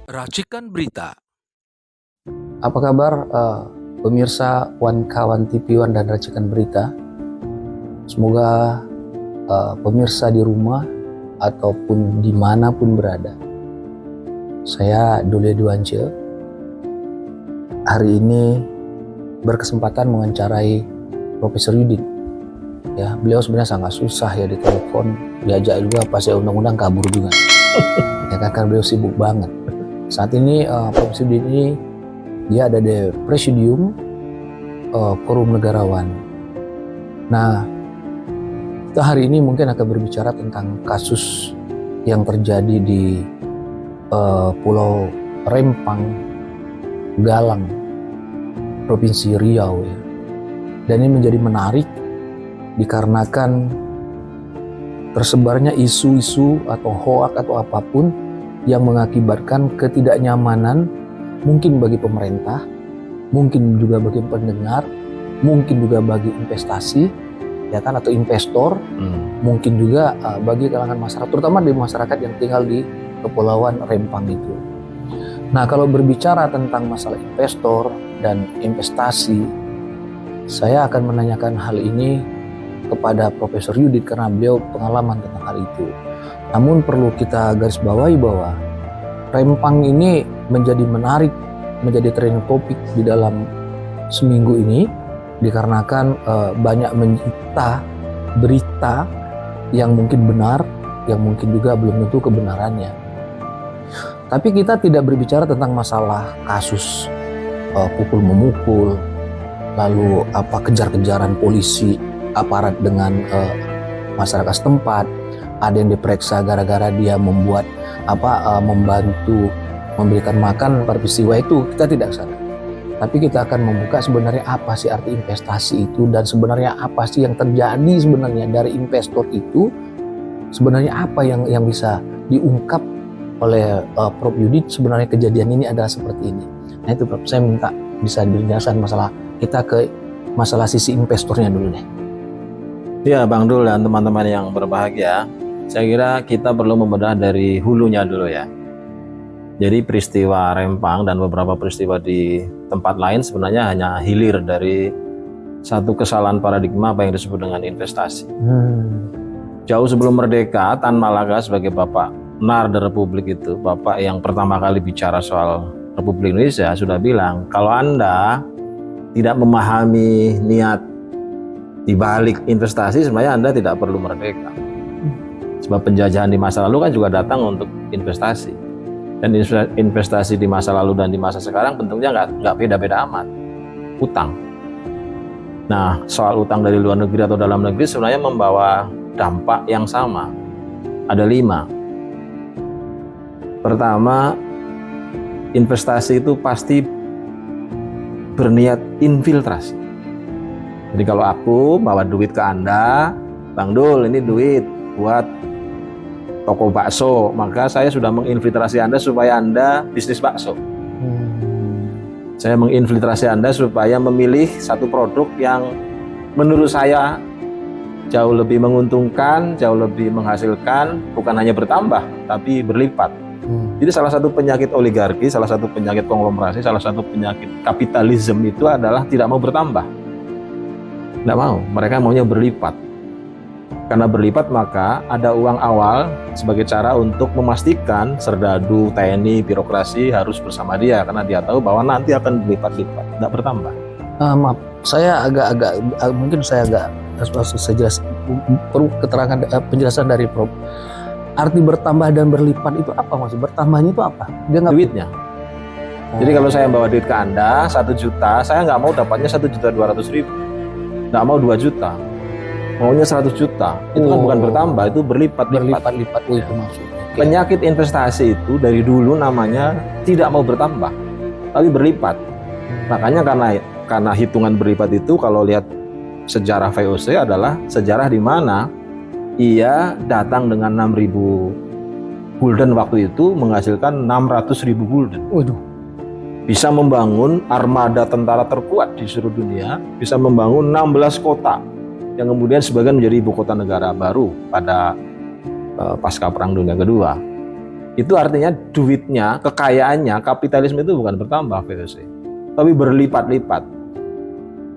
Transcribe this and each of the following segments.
Racikan Berita. Apa kabar pemirsa Wan Kawan TV Wan dan Racikan Berita? Semoga pemirsa di rumah ataupun dimanapun berada. Saya Dule Diwancil. Hari ini berkesempatan mewawancarai Profesor Yudin. Ya, beliau sebenarnya sangat susah ya ditelepon, diajak juga pas ya undang-undang kabur juga. Ya kan, karena beliau sibuk banget. Saat ini Profesor Yudin ini dia ada di Presidium Forum Negarawan. Nah, kita hari ini mungkin akan berbicara tentang kasus yang terjadi di Pulau Rempang, Galang, Provinsi Riau ya. Dan ini menjadi menarik dikarenakan tersebarnya isu-isu atau hoak atau apapun yang mengakibatkan ketidaknyamanan mungkin bagi pemerintah, mungkin juga bagi pendengar, mungkin juga bagi investasi, ya kan, atau investor, mungkin juga bagi kalangan masyarakat, terutama di masyarakat yang tinggal di Kepulauan Rempang itu. Nah, kalau berbicara tentang masalah investor dan investasi, saya akan menanyakan hal ini kepada Profesor Yudin karena beliau pengalaman tentang hal itu. Namun perlu kita garis bawahi bahwa Rempang ini menjadi menarik, menjadi trending topik di dalam seminggu ini dikarenakan banyak mencipta berita yang mungkin benar, yang mungkin juga belum tentu kebenarannya. Tapi kita tidak berbicara tentang masalah kasus pukul memukul, lalu kejar-kejaran polisi aparat dengan masyarakat setempat. Ada yang diperiksa gara-gara dia membuat membantu memberikan makan pada peristiwa itu. Kita tidak sana. Tapi kita akan membuka sebenarnya apa sih arti investasi itu, dan sebenarnya apa sih yang terjadi sebenarnya dari investor itu, sebenarnya apa yang bisa diungkap oleh Prof Yudin. Sebenarnya kejadian ini adalah seperti ini. Nah itu Prof, saya minta bisa dijelaskan masalah kita ke masalah sisi investornya dulu deh. Ya Bang Dul dan teman-teman yang berbahagia, saya kira kita perlu membedah dari hulunya dulu ya. Jadi peristiwa Rempang dan beberapa peristiwa di tempat lain sebenarnya hanya hilir dari satu kesalahan paradigma apa yang disebut dengan investasi. Jauh sebelum merdeka, Tan Malaka sebagai Bapak NAR Republik itu, Bapak yang pertama kali bicara soal Republik Indonesia sudah bilang, kalau Anda tidak memahami niat di balik investasi, sebenarnya Anda tidak perlu merdeka. Sebab penjajahan di masa lalu kan juga datang untuk investasi. Dan investasi di masa lalu dan di masa sekarang bentuknya nggak beda-beda amat. Utang. Nah, soal utang dari luar negeri atau dalam negeri sebenarnya membawa dampak yang sama. Ada 5. Pertama, investasi itu pasti berniat infiltrasi. Jadi kalau aku bawa duit ke Anda, Bang Dul, ini duit buat toko bakso, maka saya sudah menginfiltrasi Anda supaya Anda bisnis bakso. Saya menginfiltrasi Anda supaya memilih satu produk yang menurut saya jauh lebih menguntungkan, jauh lebih menghasilkan, bukan hanya bertambah, tapi berlipat. Jadi salah satu penyakit oligarki, salah satu penyakit konglomerasi, salah satu penyakit kapitalisme itu adalah tidak mau bertambah. Tidak mau, mereka maunya berlipat. Karena berlipat maka ada uang awal sebagai cara untuk memastikan serdadu, TNI, birokrasi harus bersama dia, karena dia tahu bahwa nanti akan berlipat-lipat, tidak bertambah. Maaf, saya mungkin saya agak sejelas perlu keterangan penjelasan dari Prof. Arti bertambah dan berlipat itu apa maksud? Bertambahnya itu apa? Duitnya. Jadi kalau saya bawa duit ke Anda 1 juta, saya nggak mau dapatnya 1.200.000, nggak mau 2 juta. Maunya 100 juta, itu kan bukan bertambah, itu berlipat-lipat. Itu maksudnya. Okay. Penyakit investasi itu dari dulu namanya tidak mau bertambah, tapi berlipat. Makanya karena hitungan berlipat itu, kalau lihat sejarah VOC adalah sejarah di mana ia datang dengan 6.000 gulden waktu itu menghasilkan 600.000 gulden. Waduh. Bisa membangun armada tentara terkuat di seluruh dunia, bisa membangun 16 kota. Yang kemudian sebagian menjadi ibu kota negara baru pada pasca Perang Dunia Kedua. Itu artinya duitnya, kekayaannya, kapitalisme itu bukan bertambah, VOC, tapi berlipat-lipat.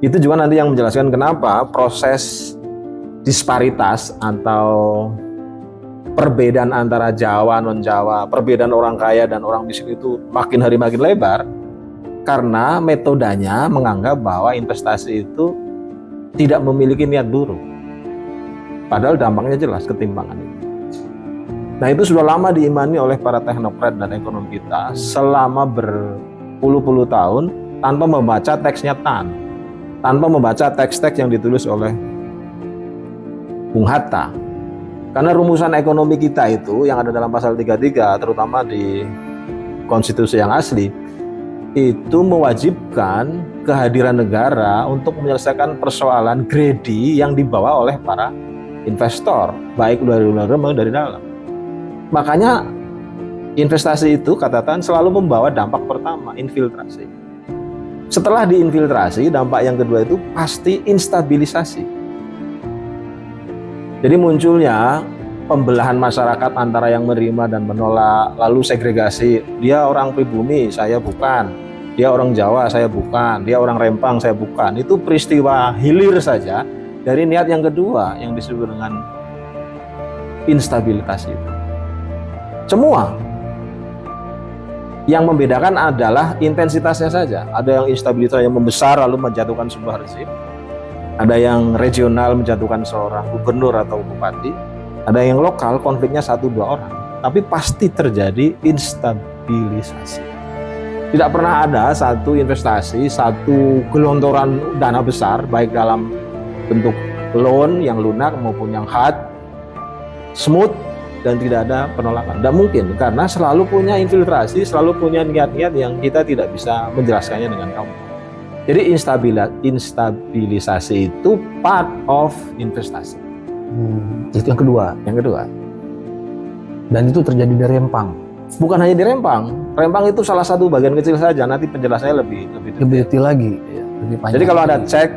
Itu juga nanti yang menjelaskan kenapa proses disparitas atau perbedaan antara Jawa, non-Jawa, perbedaan orang kaya dan orang miskin itu makin hari makin lebar, karena metodenya menganggap bahwa investasi itu tidak memiliki niat buruk. Padahal dampaknya jelas, ketimpangan itu. Nah, itu sudah lama diimani oleh para teknokrat dan ekonom kita selama berpuluh-puluh tahun tanpa membaca teksnya tanpa membaca teks-teks yang ditulis oleh Bung Hatta. Karena rumusan ekonomi kita itu yang ada dalam pasal 33, terutama di konstitusi yang asli, itu mewajibkan kehadiran negara untuk menyelesaikan persoalan greedy yang dibawa oleh para investor, baik dari luar maupun dari dalam. Makanya investasi itu katakan selalu membawa dampak pertama, infiltrasi. Setelah diinfiltrasi, dampak yang kedua itu pasti instabilisasi. Jadi munculnya pembelahan masyarakat antara yang menerima dan menolak, lalu segregasi. Dia orang pribumi, saya bukan. Dia orang Jawa, saya bukan. Dia orang Rempang, saya bukan. Itu peristiwa hilir saja dari niat yang kedua yang disebut dengan instabilitas itu. Semua yang membedakan adalah intensitasnya saja. Ada yang instabilitas yang membesar lalu menjatuhkan sebuah rezim, ada yang regional menjatuhkan seorang gubernur atau bupati, ada yang lokal konfliknya 1-2 orang, tapi pasti terjadi instabilisasi. Tidak pernah ada satu investasi, satu gelontoran dana besar baik dalam bentuk loan yang lunak maupun yang hard, smooth, dan tidak ada penolakan. Tidak mungkin, karena selalu punya infiltrasi, selalu punya niat-niat yang kita tidak bisa menjelaskannya dengan kamu. Jadi instabilisasi itu part of investasi. Itu yang kedua. Yang kedua. Dan itu terjadi di Rempang. Bukan hanya di Rempang. Rempang itu salah satu bagian kecil saja. Nanti penjelasannya lebih detail lagi. Ya, lebih panjang. Jadi kalau Anda cek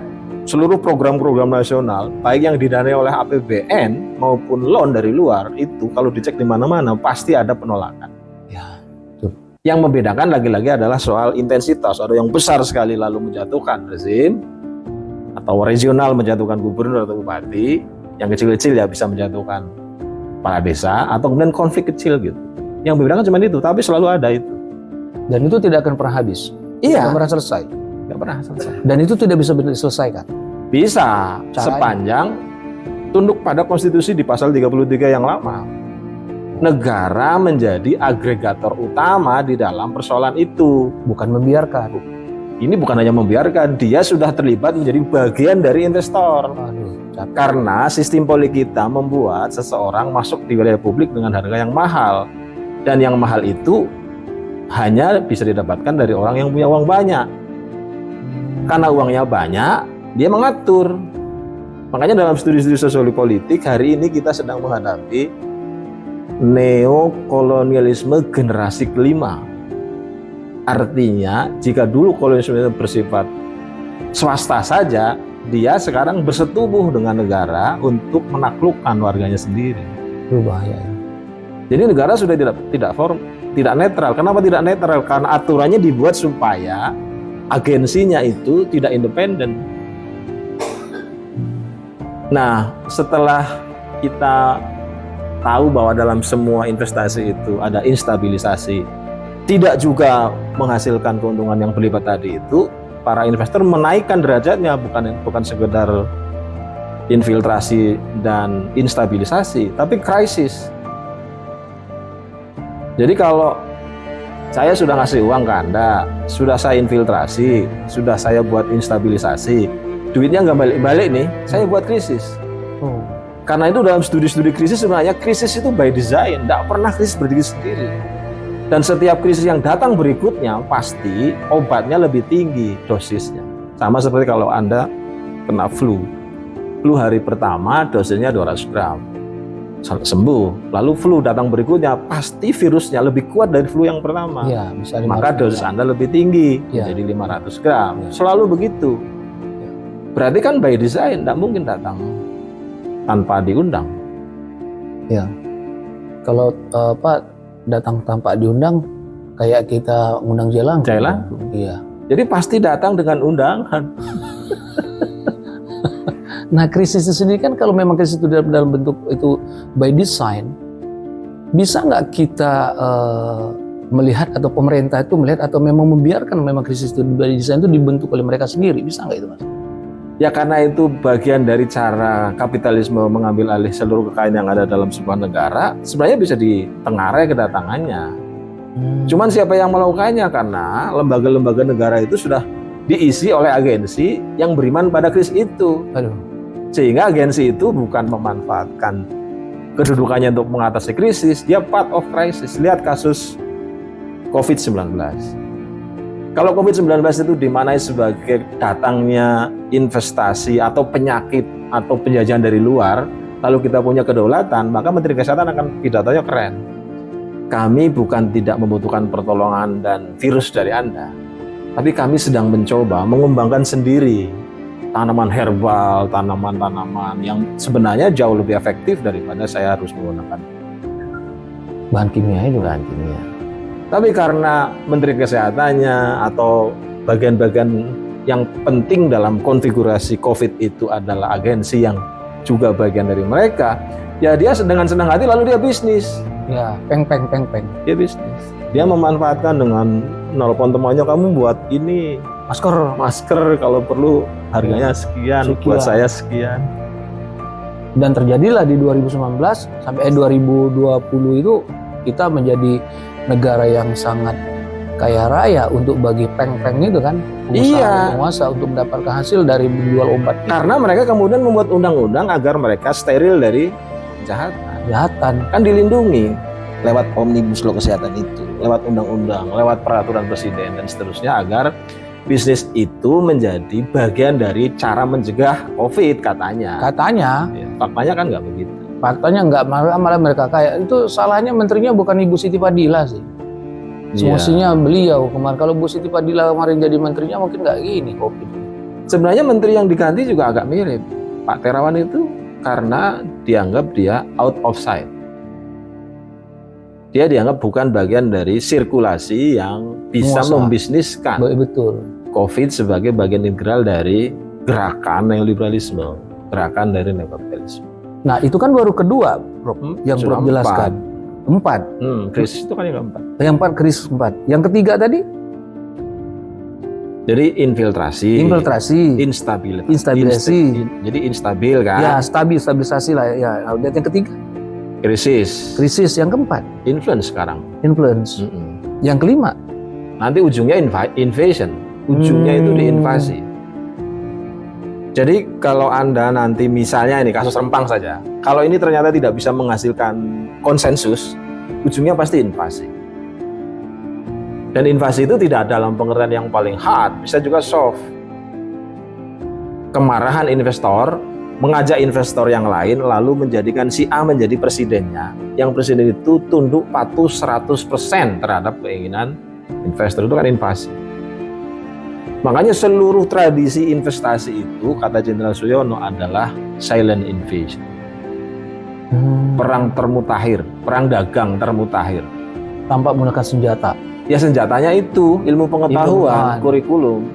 seluruh program-program nasional, baik yang didanai oleh APBN maupun loan dari luar, itu kalau dicek di mana-mana pasti ada penolakan. Ya, betul. Yang membedakan lagi-lagi adalah soal intensitas. Ada yang besar sekali lalu menjatuhkan rezim, atau regional menjatuhkan gubernur atau bupati, yang kecil-kecil ya bisa menjatuhkan kepala desa, atau kemudian konflik kecil gitu. Yang membedakan cuma itu, tapi selalu ada itu. Dan itu tidak akan pernah habis. Iya. Tidak pernah selesai. Nggak pernah selesai. Dan itu tidak bisa diselesaikan. Bisa, Caranya? sepanjang tunduk pada konstitusi di pasal 33 yang lama. Negara menjadi agregator utama di dalam persoalan itu. Bukan membiarkan. Ini bukan hanya membiarkan, dia sudah terlibat menjadi bagian dari investor. Aduh, capek. Karena sistem politik kita membuat seseorang masuk di wilayah publik dengan harga yang mahal. Dan yang mahal itu hanya bisa didapatkan dari orang yang punya uang banyak. Karena uangnya banyak, dia mengatur. Makanya dalam studi-studi sosiologi politik hari ini kita sedang menghadapi neokolonialisme generasi kelima. Artinya jika dulu kolonialisme bersifat swasta saja, dia sekarang bersetubuh dengan negara untuk menaklukkan warganya sendiri. Itu bahaya. Jadi negara sudah tidak netral. Kenapa tidak netral? Karena aturannya dibuat supaya agensinya itu tidak independen. Nah, setelah kita tahu bahwa dalam semua investasi itu ada instabilisasi, tidak juga menghasilkan keuntungan yang berlipat tadi itu, para investor menaikkan derajatnya, bukan sekedar infiltrasi dan instabilisasi, tapi krisis. Jadi kalau saya sudah ngasih uang ke Anda, sudah saya infiltrasi, sudah saya buat instabilisasi, duitnya nggak balik-balik nih, saya buat krisis. Karena itu dalam studi-studi krisis sebenarnya krisis itu by design, tidak pernah krisis berdiri sendiri. Dan setiap krisis yang datang berikutnya pasti obatnya lebih tinggi dosisnya. Sama seperti kalau Anda kena flu. Flu hari pertama dosisnya 200 gram. Sembuh, lalu flu datang berikutnya pasti virusnya lebih kuat dari flu yang pertama. Ya, bisa maka dosis Anda lebih tinggi, ya, jadi 500 gram. Ya. Selalu begitu. Ya. Berarti kan by design, tidak mungkin datang tanpa diundang. Ya, kalau datang tanpa diundang, kayak kita ngundang jalan. Jalan. Iya. Jadi pasti datang dengan undangan. Nah, krisis itu sendiri kan kalau memang krisis itu dalam bentuk itu by design, bisa nggak kita melihat atau pemerintah itu melihat atau memang membiarkan memang krisis itu by design itu dibentuk oleh mereka sendiri, bisa nggak itu, Mas? Ya karena itu bagian dari cara kapitalisme mengambil alih seluruh kekayaan yang ada dalam sebuah negara, sebenarnya bisa ditengarai kedatangannya. Cuman siapa yang melakukannya? Karena lembaga-lembaga negara itu sudah diisi oleh agensi yang beriman pada krisis itu. Aduh. Sehingga agensi itu bukan memanfaatkan kedudukannya untuk mengatasi krisis, dia part of crisis. Lihat kasus COVID-19. Kalau COVID-19 itu dimaknai sebagai datangnya investasi atau penyakit atau penjajahan dari luar, lalu kita punya kedaulatan, maka Menteri Kesehatan akan pidatonya keren. Kami bukan tidak membutuhkan pertolongan dan virus dari Anda, tapi kami sedang mencoba mengembangkan sendiri tanaman herbal, tanaman-tanaman yang sebenarnya jauh lebih efektif daripada saya harus menggunakan Bahan kimia itu bahan kimia. Tapi karena Menteri Kesehatannya atau bagian-bagian yang penting dalam konfigurasi COVID itu adalah agensi yang juga bagian dari mereka, ya dia dengan senang hati lalu dia bisnis. Ya, peng. Dia bisnis. Dia memanfaatkan dengan nelpon temannya, kamu buat ini masker kalau perlu harganya sekian, buat saya sekian. Dan terjadilah di 2019 sampai 2020 itu kita menjadi negara yang sangat kaya raya untuk bagi peng-peng itu kan, pengusaha untuk mendapatkan hasil dari menjual obat. Karena mereka kemudian membuat undang-undang agar mereka steril dari kejahatan. Kan dilindungi lewat omnibus law kesehatan itu, lewat undang-undang, lewat peraturan presiden dan seterusnya agar bisnis itu menjadi bagian dari cara mencegah COVID katanya. Ya, faktanya kan nggak begitu. Faktanya nggak, malah mereka kayak itu salahnya menterinya bukan Ibu Siti Fadila sih. Semestinya beliau kemarin, kalau Bu Siti Fadila kemarin jadi menterinya mungkin nggak gini COVID. Sebenarnya menteri yang diganti juga agak mirip. Pak Terawan itu karena dianggap dia out of sight. Dia dianggap bukan bagian dari sirkulasi yang bisa membisniskan COVID sebagai bagian integral dari gerakan neoliberalisme, gerakan dari neokapitalisme. Nah itu kan baru kedua, Prof, yang Prof jelaskan. 4. Krisis itu kan yang keempat. Yang 4 krisis 4. Yang ketiga tadi? Jadi infiltrasi, instabilasi. Jadi instabil kan? Ya, stabilisasi lah ya. Dan yang ketiga? Krisis. Yang keempat? Influence sekarang. Yang kelima? Nanti ujungnya invasion. Ujungnya itu diinvasi. Jadi kalau Anda nanti misalnya ini kasus Rempang saja, kalau ini ternyata tidak bisa menghasilkan konsensus, ujungnya pasti invasi. Dan invasi itu tidak dalam pengertian yang paling hard, bisa juga soft. Kemarahan investor mengajak investor yang lain lalu menjadikan si A menjadi presidennya. Yang presiden itu tunduk patuh 100% terhadap keinginan investor, itu kan invasi. Makanya seluruh tradisi investasi itu, kata Jenderal Suyono, adalah silent invasion. Perang termutakhir, perang dagang termutakhir. Tanpa menggunakan senjata. Ya senjatanya itu ilmu pengetahuan, kurikulum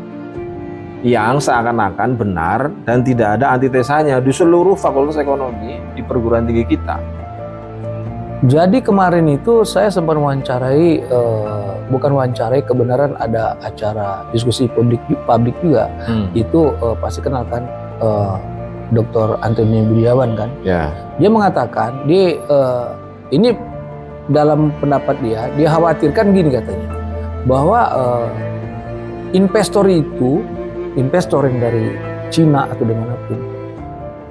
yang seakan-akan benar dan tidak ada antitesanya di seluruh fakultas ekonomi di perguruan tinggi kita. Jadi kemarin itu saya sempat wawancarai, bukan wawancarai, kebenaran ada acara diskusi publik juga. Itu pasti kenalkan Dr. Antoni Budiawan kan. Dia mengatakan ini dalam pendapat dia khawatirkan gini katanya, bahwa investor yang dari Cina atau dimanapun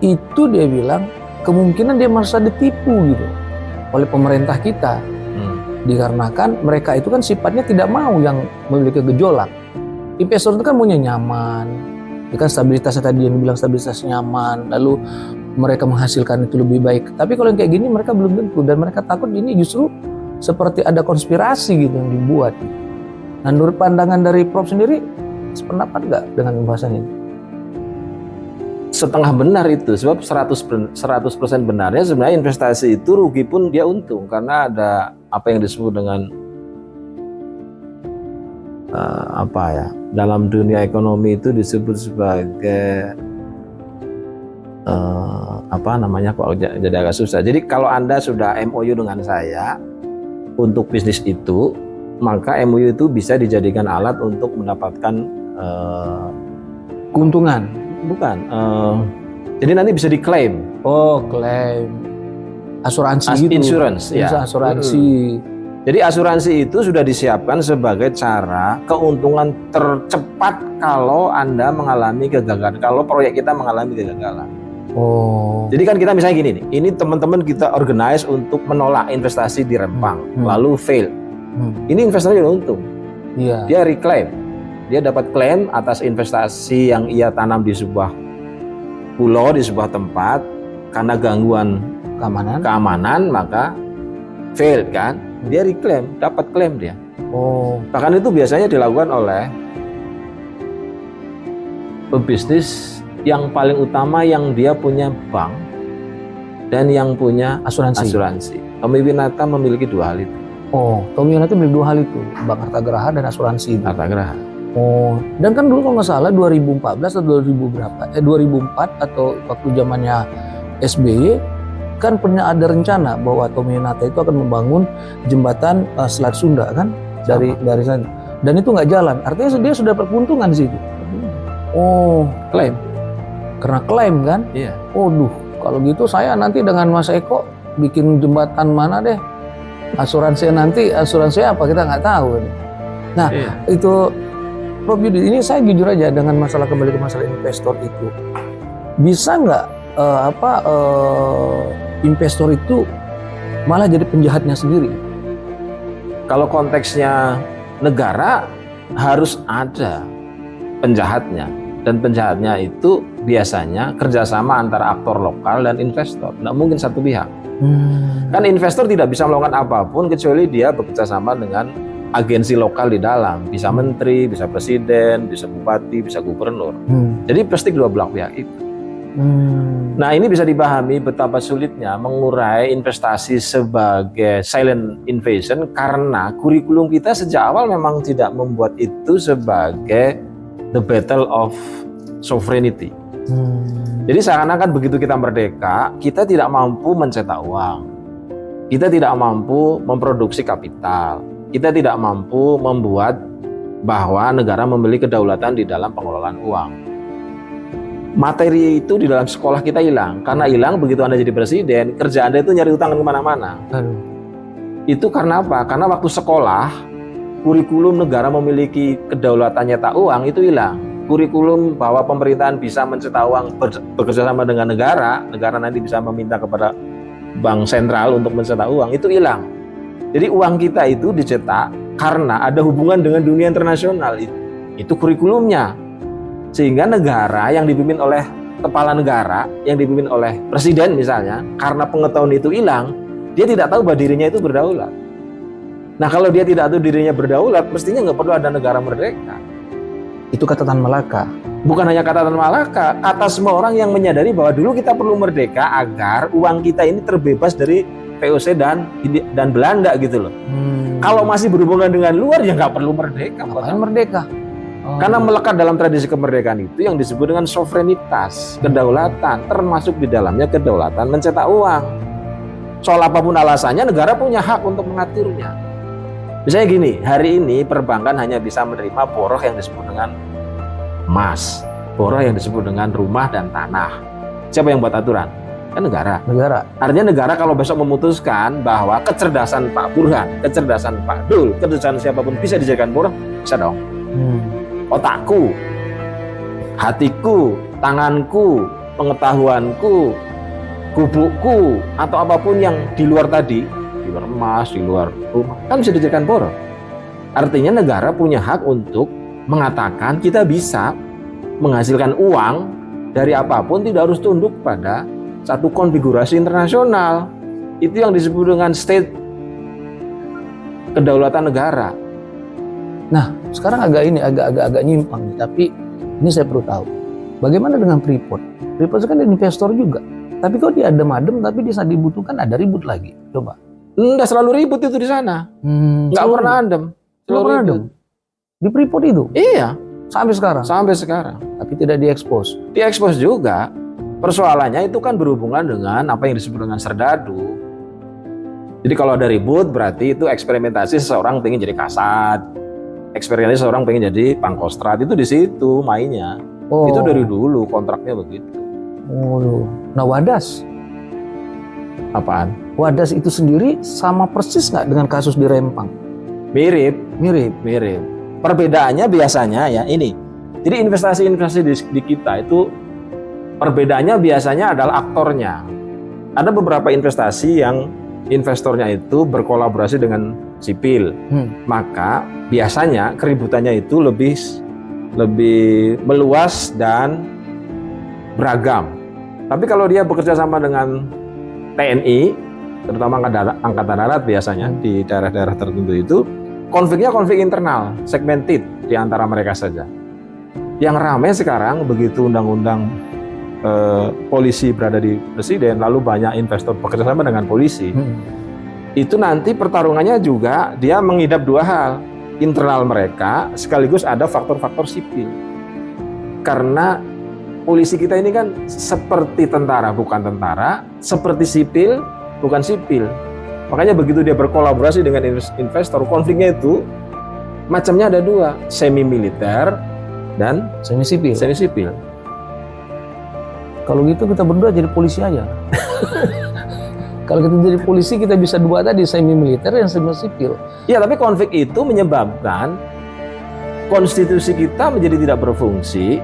itu dia bilang kemungkinan dia merasa ditipu gitu oleh pemerintah kita, dikarenakan mereka itu kan sifatnya tidak mau yang memiliki gejolak. Investor itu kan maunya nyaman, itu kan stabilitasnya tadi yang dibilang stabilitas nyaman, lalu mereka menghasilkan itu lebih baik. Tapi kalau yang kayak gini mereka belum tentu, dan mereka takut ini justru seperti ada konspirasi gitu yang dibuat. Nah, menurut pandangan dari Prof sendiri, sependapat nggak dengan pembahasan ini? setengah benar itu, sebab 100% benarnya sebenarnya investasi itu rugi pun dia untung, karena ada apa yang disebut dengan dalam dunia ekonomi itu disebut sebagai kok jadi agak susah. Jadi kalau Anda sudah MOU dengan saya untuk bisnis itu, maka MOU itu bisa dijadikan alat untuk mendapatkan Keuntungan. bukan. Jadi nanti bisa diklaim. Oh, klaim asuransi gitu. Insurance, ya. Bisa asuransi. Jadi asuransi itu sudah disiapkan sebagai cara keuntungan tercepat kalau Anda mengalami kegagalan, kalau proyek kita mengalami kegagalan. Oh. Jadi kan kita misalnya gini nih, ini teman-teman kita organize untuk menolak investasi di Rempang, lalu fail. Ini investornya udah untung. Iya. Dia reclaim, dia dapat klaim atas investasi yang ia tanam di sebuah pulau, di sebuah tempat, karena gangguan keamanan maka fail kan. Dia reclaim, dapat klaim dia. Oh. Bahkan itu biasanya dilakukan oleh pebisnis yang paling utama yang dia punya bank dan yang punya asuransi. Tommy Winata memiliki dua hal itu. Oh, Tommy Winata memiliki dua hal itu, Bank Harta Geraha dan asuransi. Harta Geraha. Oh, dan kan dulu kalau nggak salah 2014 atau 2004 atau waktu zamannya SBY kan pernah ada rencana bahwa Tommy Winata itu akan membangun jembatan Selat Sunda kan dari sana. Dan itu nggak jalan. Artinya dia sudah dapat keuntungan di situ. Oh, Klaim. Karena klaim kan? Iya. Waduh, kalau gitu saya nanti dengan Mas Eko bikin jembatan mana deh? Asuransi apa kita nggak tahu nih. Nah, itu Prof Yudi, ini saya jujur aja dengan kembali ke masalah investor itu. Bisa nggak investor itu malah jadi penjahatnya sendiri? Kalau konteksnya negara harus ada penjahatnya, dan penjahatnya itu biasanya kerjasama antara aktor lokal dan investor, nggak mungkin satu pihak. Kan investor tidak bisa melakukan apapun kecuali dia bekerjasama dengan agensi lokal di dalam, bisa menteri, bisa presiden, bisa bupati, bisa gubernur. Jadi pasti dua belah pihak itu. Nah, ini bisa dipahami betapa sulitnya mengurai investasi sebagai silent invasion karena kurikulum kita sejak awal memang tidak membuat itu sebagai the battle of sovereignty. Jadi seakan-akan begitu kita merdeka, kita tidak mampu mencetak uang, kita tidak mampu memproduksi kapital, kita tidak mampu membuat bahwa negara memiliki kedaulatan di dalam pengelolaan uang. Materi itu di dalam sekolah kita hilang. Karena hilang begitu Anda jadi presiden, kerja Anda itu nyari utang kemana-mana. Itu karena apa? Karena waktu sekolah, kurikulum negara memiliki kedaulatan nyetak uang itu hilang. Kurikulum bahwa pemerintahan bisa mencetak uang bekerjasama dengan negara nanti bisa meminta kepada bank sentral untuk mencetak uang, itu hilang. Jadi uang kita itu dicetak karena ada hubungan dengan dunia internasional. Itu kurikulumnya. Sehingga negara yang dipimpin oleh kepala negara, yang dipimpin oleh presiden misalnya, karena pengetahuan itu hilang, dia tidak tahu bahwa dirinya itu berdaulat. Nah, kalau dia tidak tahu dirinya berdaulat, mestinya nggak perlu ada negara merdeka. Itu kata Tan Malaka. Bukan hanya kata Tan Malaka, kata semua orang yang menyadari bahwa dulu kita perlu merdeka agar uang kita ini terbebas dari VOC dan Belanda gitu loh. Kalau masih berhubungan dengan luar, ya nggak perlu merdeka. Ngapain merdeka? Karena melekat dalam tradisi kemerdekaan itu yang disebut dengan sovereinitas, kedaulatan, termasuk di dalamnya kedaulatan mencetak uang. Soal apapun alasannya, negara punya hak untuk mengaturnya. Misalnya gini, hari ini perbankan hanya bisa menerima boroh yang disebut dengan emas, boroh yang disebut dengan rumah dan tanah. Siapa yang buat aturan? Kan negara. Artinya negara kalau besok memutuskan bahwa kecerdasan Pak Burhan, kecerdasan Pak Dul, kecerdasan siapapun bisa dijadikan boroh, bisa dong. Otakku, hatiku, tanganku, pengetahuanku, gubukku, atau apapun yang di luar tadi, di luar emas, di luar rumah, kan bisa dijadikan boroh. Artinya negara punya hak untuk mengatakan kita bisa menghasilkan uang dari apapun, tidak harus tunduk pada satu konfigurasi internasional. Itu yang disebut dengan state, kedaulatan negara. Nah, sekarang agak nyimpang nih, tapi ini saya perlu tahu. Bagaimana dengan Freeport? Freeport kan investor juga. Tapi kok dia adem-adem, tapi di saat dibutuhkan ada ribut lagi. Coba. Enggak selalu ribut itu di sana. Enggak pernah adem. Nggak pernah adem. Di Freeport itu? Iya. Sampai sekarang? Sampai sekarang. Tapi tidak diekspos? Diekspos juga. Persoalannya itu kan berhubungan dengan apa yang disebut dengan serdadu. Jadi kalau ada ribut berarti itu eksperimentasi seseorang pengen jadi kasat. Eksperimentasi seseorang pengen jadi pangkostrat. Itu di situ mainnya. Oh. Itu dari dulu kontraknya begitu. Oh. Nah Wadas? Apaan? Wadas itu sendiri sama persis nggak dengan kasus di Rempang? Mirip. Mirip. Perbedaannya biasanya ya ini. Jadi investasi-investasi di kita itu perbedaannya biasanya adalah aktornya. Ada beberapa investasi yang investornya itu berkolaborasi dengan sipil. Maka biasanya keributannya itu lebih meluas dan beragam. Tapi kalau dia bekerja sama dengan TNI, terutama Angkatan Darat biasanya di daerah-daerah tertentu itu, konfliknya konflik internal, segmented di antara mereka saja. Yang ramai sekarang begitu undang-undang polisi berada di presiden, lalu banyak investor bekerja sama dengan polisi. Itu nanti pertarungannya juga dia mengidap dua hal, internal mereka sekaligus ada faktor-faktor sipil. Karena polisi kita ini kan seperti tentara bukan tentara, seperti sipil bukan sipil. Makanya begitu dia berkolaborasi dengan investor, konfliknya itu macamnya ada dua, semi militer dan semi sipil. Kalau gitu kita berdua jadi polisi aja. Kalau kita jadi polisi kita bisa dua tadi, semi militer dan semi sipil. Iya, tapi konflik itu menyebabkan konstitusi kita menjadi tidak berfungsi,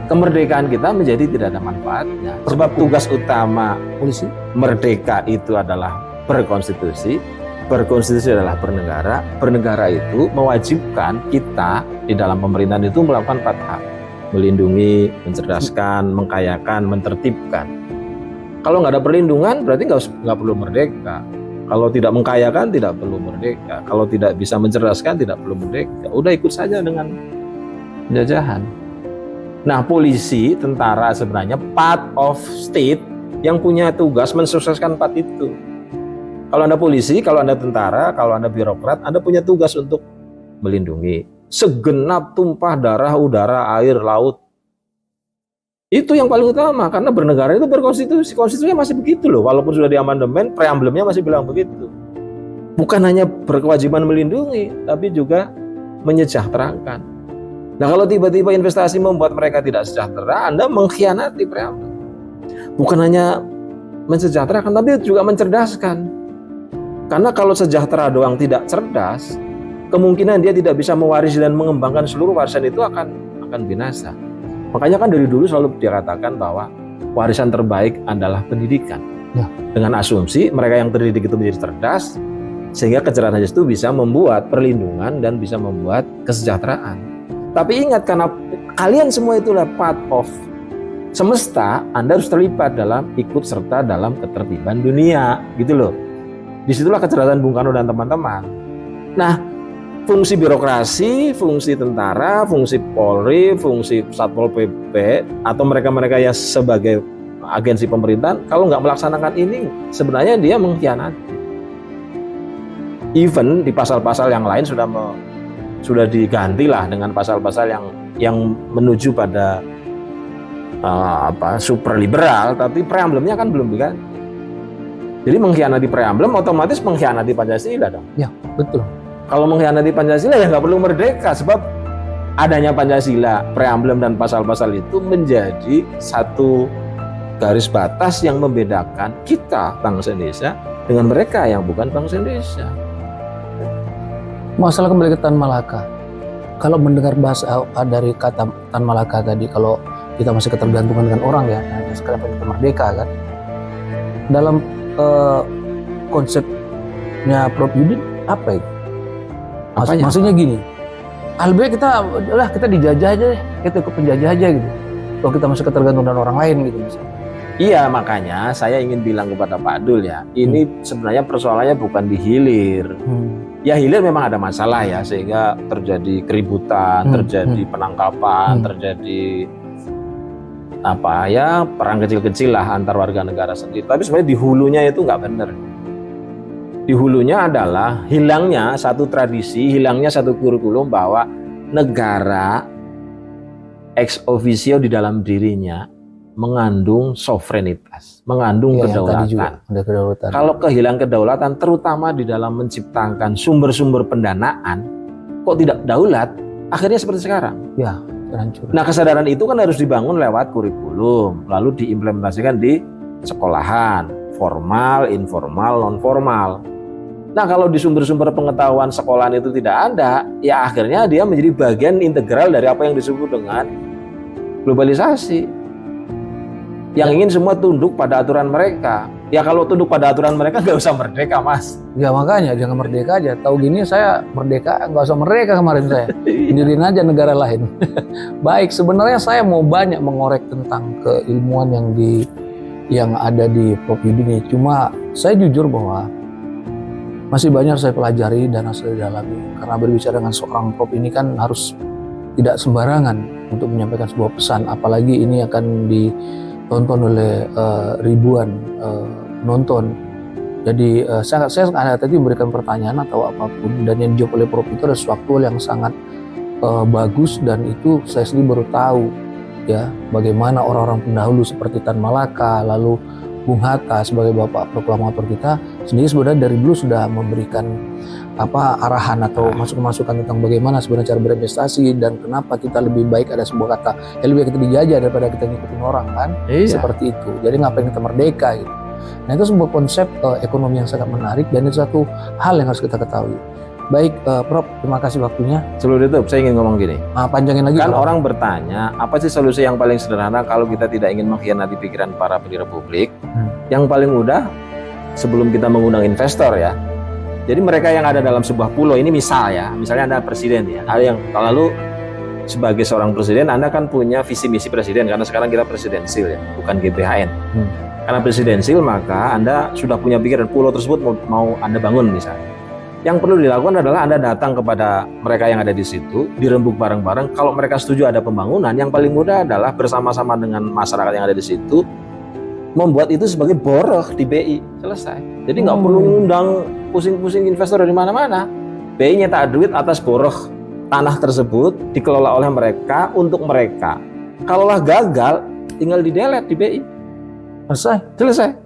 kemerdekaan kita menjadi tidak ada manfaatnya. Sebab tugas utama polisi merdeka itu adalah berkonstitusi, berkonstitusi adalah bernegara, bernegara itu mewajibkan kita di dalam pemerintahan itu melakukan 4 hal. Melindungi, mencerdaskan, mengkayakan, mentertibkan. Kalau nggak ada perlindungan berarti nggak perlu merdeka. Kalau tidak mengkayakan tidak perlu merdeka. Kalau tidak bisa mencerdaskan tidak perlu merdeka. Udah ikut saja dengan penjajahan. Nah, polisi, tentara sebenarnya part of state yang punya tugas mensukseskan 4 itu. Kalau Anda polisi, kalau Anda tentara, kalau Anda birokrat, Anda punya tugas untuk melindungi segenap tumpah darah, udara, air, laut. Itu yang paling utama, karena bernegara itu berkonstitusi. Konstitusinya masih begitu loh, walaupun sudah diamandemen, preamblemnya masih bilang begitu. Bukan hanya berkewajiban melindungi, tapi juga menyejahterakan. Nah, kalau tiba-tiba investasi membuat mereka tidak sejahtera, Anda mengkhianati preamblem. Bukan hanya mensejahterakan, tapi juga mencerdaskan. Karena kalau sejahtera doang tidak cerdas, kemungkinan dia tidak bisa mewarisi dan mengembangkan seluruh warisan itu akan binasa. Makanya kan dari dulu selalu dikatakan bahwa warisan terbaik adalah pendidikan. Ya. Dengan asumsi mereka yang terdidik itu menjadi cerdas, sehingga kecerdasan itu bisa membuat perlindungan dan bisa membuat kesejahteraan. Tapi ingat, karena kalian semua itulah part of semesta, Anda harus terlibat dalam ikut serta dalam ketertiban dunia, gitu loh. Disitulah kecerdasan Bung Karno dan teman-teman. Nah, fungsi birokrasi, fungsi tentara, fungsi Polri, fungsi Satpol PP, atau mereka-mereka yang sebagai agensi pemerintahan, kalau nggak melaksanakan ini, sebenarnya dia mengkhianati. Even di pasal-pasal yang lain sudah diganti lah dengan pasal-pasal yang menuju pada super liberal, tapi preamblemnya kan belum diganti. Jadi mengkhianati preamblem otomatis mengkhianati Pancasila dong. Ya, betul. Kalau mengkhianati Pancasila ya nggak perlu merdeka, sebab adanya Pancasila, preamblem dan pasal-pasal itu menjadi satu garis batas yang membedakan kita bangsa Indonesia dengan mereka yang bukan bangsa Indonesia. Masalah kembali ke Tan Malaka. Kalau mendengar bahasa dari kata Tan Malaka tadi, kalau kita masih ketergantungan dengan orang ya, nah, sekarang kita merdeka kan. Dalam konsepnya Prof Yudin apa itu? Maksudnya gini, lebih kita dijajah aja deh, kita ikut penjajah aja gitu. Kalau kita masih ketergantungan dengan orang lain gitu misalnya. Iya, makanya saya ingin bilang kepada Pak Dul ya, ini sebenarnya persoalannya bukan di hilir. Ya hilir memang ada masalah ya, sehingga terjadi keributan, terjadi penangkapan, terjadi apa ya perang kecil-kecil lah antar warga negara sendiri. Tapi sebenarnya di hulunya itu nggak benar. Di hulunya adalah hilangnya satu tradisi, hilangnya satu kurikulum bahwa negara ex officio di dalam dirinya mengandung sovereignitas, mengandung Ya, yang tadi juga kedaulatan. ada kedaulatan. Kalau kehilangan kedaulatan, terutama di dalam menciptakan sumber-sumber pendanaan, kok tidak daulat, akhirnya seperti sekarang. Ya, terhancur. Nah, kesadaran itu kan harus dibangun lewat kurikulum, lalu diimplementasikan di sekolahan, formal, informal, non formal. Nah, kalau di sumber-sumber pengetahuan sekolahan itu tidak ada, ya akhirnya dia menjadi bagian integral dari apa yang disebut dengan globalisasi. Yang ingin semua tunduk pada aturan mereka. Ya kalau tunduk pada aturan mereka nggak usah merdeka, Mas. Ya makanya jangan merdeka aja. Tahu gini saya merdeka, nggak usah merdeka kemarin saya. Sendiriin aja negara lain. Baik, sebenarnya saya mau banyak mengorek tentang keilmuan yang ada di Prof Yudi ini. Cuma saya jujur bahwa masih banyak saya pelajari dan harus saya dalami. Karena berbicara dengan seorang Prof ini kan harus tidak sembarangan untuk menyampaikan sebuah pesan. Apalagi ini akan ditonton oleh ribuan penonton. Jadi saya tadi memberikan pertanyaan atau apapun dan yang dijawab oleh Prof itu adalah sesuatu yang sangat bagus dan itu saya sendiri baru tahu ya bagaimana orang-orang pendahulu seperti Tan Malaka lalu Bung Hatta sebagai bapak proklamator kita sendiri sebenarnya dari dulu sudah memberikan arahan atau masukan tentang bagaimana sebenarnya cara berinvestasi dan kenapa kita lebih baik ada sebuah kata ya lebih baik kita dijajah daripada kita ngikutin orang kan. Seperti itu. Jadi ngapain kita merdeka gitu. Nah itu sebuah konsep ekonomi yang sangat menarik dan itu satu hal yang harus kita ketahui. Baik Prof, terima kasih waktunya. Sebelum itu saya ingin ngomong gini. Panjangin lagi. Kan orang bertanya, apa sih solusi yang paling sederhana kalau kita tidak ingin mengkhianati pikiran para pendiri publik? Yang paling mudah sebelum kita mengundang investor ya. Jadi mereka yang ada dalam sebuah pulau ini misalnya Anda presiden ya. Ada yang lalu sebagai seorang presiden Anda kan punya visi misi presiden karena sekarang kita presidensil ya, bukan GBHN. Karena presidensil maka Anda sudah punya pikiran pulau tersebut mau Anda bangun misalnya. Yang perlu dilakukan adalah Anda datang kepada mereka yang ada di situ, dirembuk bareng-bareng. Kalau mereka setuju ada pembangunan, yang paling mudah adalah bersama-sama dengan masyarakat yang ada di situ, membuat itu sebagai boroh di BI. Selesai. Jadi nggak perlu ngundang pusing-pusing investor dari mana-mana. BI nyetak duit atas boroh tanah tersebut, dikelola oleh mereka, untuk mereka. Kalaulah gagal, tinggal di-delete di BI. Selesai.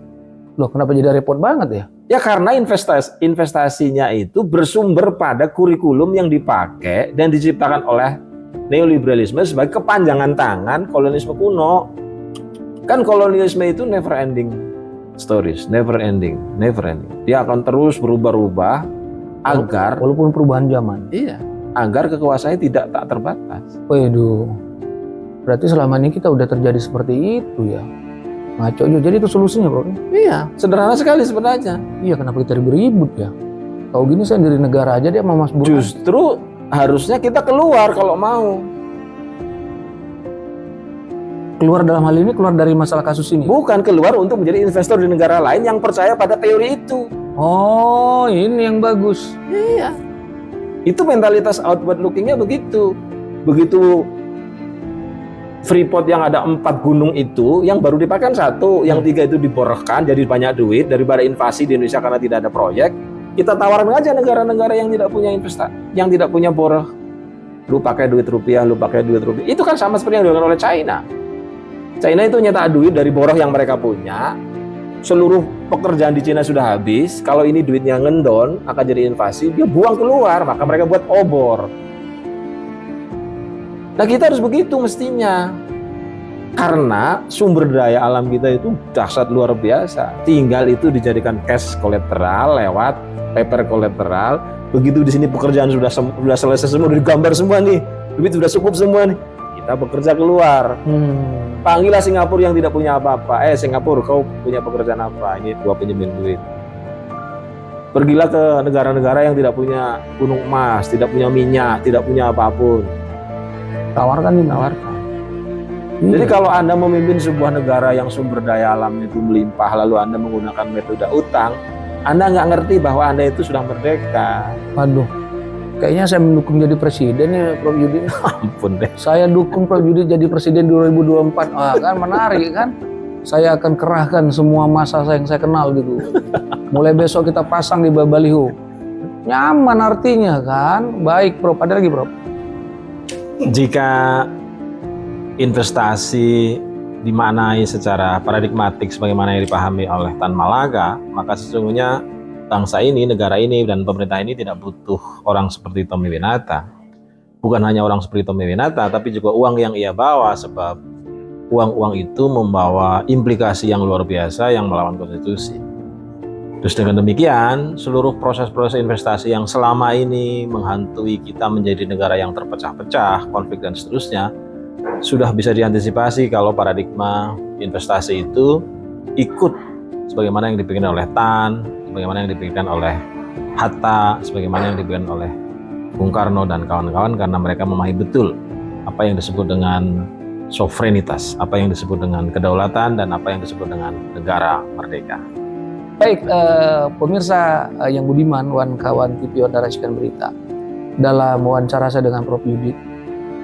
Loh, kenapa jadi repot banget ya? Ya karena investasinya itu bersumber pada kurikulum yang dipakai dan diciptakan oleh neoliberalisme sebagai kepanjangan tangan kolonialisme kuno. Kan kolonialisme itu never ending stories, never ending. Dia akan terus berubah-ubah agar walaupun perubahan zaman. Iya, agar kekuasaannya tidak tak terbatas. Waduh. Berarti selama ini kita udah terjadi seperti itu ya. Ngaco aja. Jadi itu solusinya, Bro. Iya, sederhana sekali sebenarnya. Iya, kenapa kita ribut ya? Tahu gini saya dari negara aja dia mau Mas Burhan. Justru harusnya kita keluar kalau mau. Keluar dalam hal ini, keluar dari masalah kasus ini. Bukan keluar untuk menjadi investor di negara lain yang percaya pada teori itu. Oh, ini yang bagus. Iya. Itu mentalitas outward lookingnya begitu. Begitu Freeport yang ada 4 gunung itu, yang baru dipakai 1, yang 3 itu diborehkan jadi banyak duit daripada invasi di Indonesia karena tidak ada proyek. Kita tawarkan aja negara-negara yang tidak punya investasi, yang tidak punya boroh. Lu pakai duit rupiah. Itu kan sama seperti yang dilakukan oleh China. China itu nyetak duit dari boroh yang mereka punya. Seluruh pekerjaan di China sudah habis. Kalau ini duitnya ngendon, akan jadi invasi, dia buang keluar, maka mereka buat obor. Nah kita harus begitu mestinya. Karena sumber daya alam kita itu dahsyat luar biasa. Tinggal itu dijadikan cash kolateral lewat paper kolateral. Begitu di sini pekerjaan sudah selesai semua, udah digambar semua nih. Duit sudah cukup semua nih. Kita bekerja keluar. Panggillah Singapura yang tidak punya apa-apa. Singapura, kau punya pekerjaan apa? Ini gua pinjemin duit. Pergilah ke negara-negara yang tidak punya gunung emas, tidak punya minyak, tidak punya apapun. Tawarkan. Jadi kalau Anda memimpin sebuah negara yang sumber daya alam itu melimpah, lalu Anda menggunakan metode utang, Anda nggak ngerti bahwa Anda itu sudah merdeka. Waduh. Kayaknya saya mendukung jadi presiden ya Prof Yudi. Ampun deh. Saya dukung Prof Yudi jadi presiden 2024. Ah, kan menarik kan? Saya akan kerahkan semua massa yang saya kenal gitu. Mulai besok kita pasang di baliho. Nyaman artinya kan? Baik Prof, ada lagi Prof? Jika investasi dimaknai secara paradigmatik sebagaimana yang dipahami oleh Tan Malaga, maka sesungguhnya bangsa ini, negara ini, dan pemerintah ini tidak butuh orang seperti Tommy Winata. Bukan hanya orang seperti Tommy Winata, tapi juga uang yang ia bawa, sebab uang-uang itu membawa implikasi yang luar biasa yang melawan konstitusi. Terus dengan demikian, seluruh proses-proses investasi yang selama ini menghantui kita menjadi negara yang terpecah-pecah, konflik dan seterusnya, sudah bisa diantisipasi kalau paradigma investasi itu ikut sebagaimana yang dipikirkan oleh Tan, sebagaimana yang dipikirkan oleh Hatta, sebagaimana yang dipikirkan oleh Bung Karno dan kawan-kawan, karena mereka memahami betul apa yang disebut dengan sovereignitas, apa yang disebut dengan kedaulatan, dan apa yang disebut dengan negara merdeka. Baik, pemirsa yang budiman, kawan TV dan Racikan Berita. Dalam wawancara saya dengan Prof Yudi,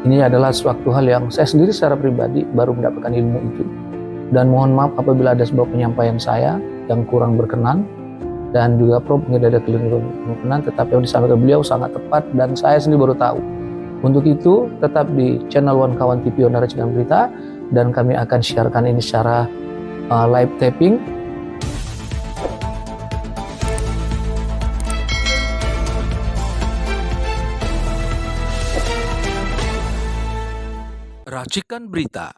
ini adalah suatu hal yang saya sendiri secara pribadi baru mendapatkan ilmu itu. Dan mohon maaf apabila ada sebuah penyampaian saya yang kurang berkenan, dan juga Prof mungkin ada keliru berkenan, tetapi yang disampaikan beliau sangat tepat dan saya sendiri baru tahu. Untuk itu tetap di channel Kawan TV dan Racikan Berita, dan kami akan siarkan ini secara live taping. Racikan Berita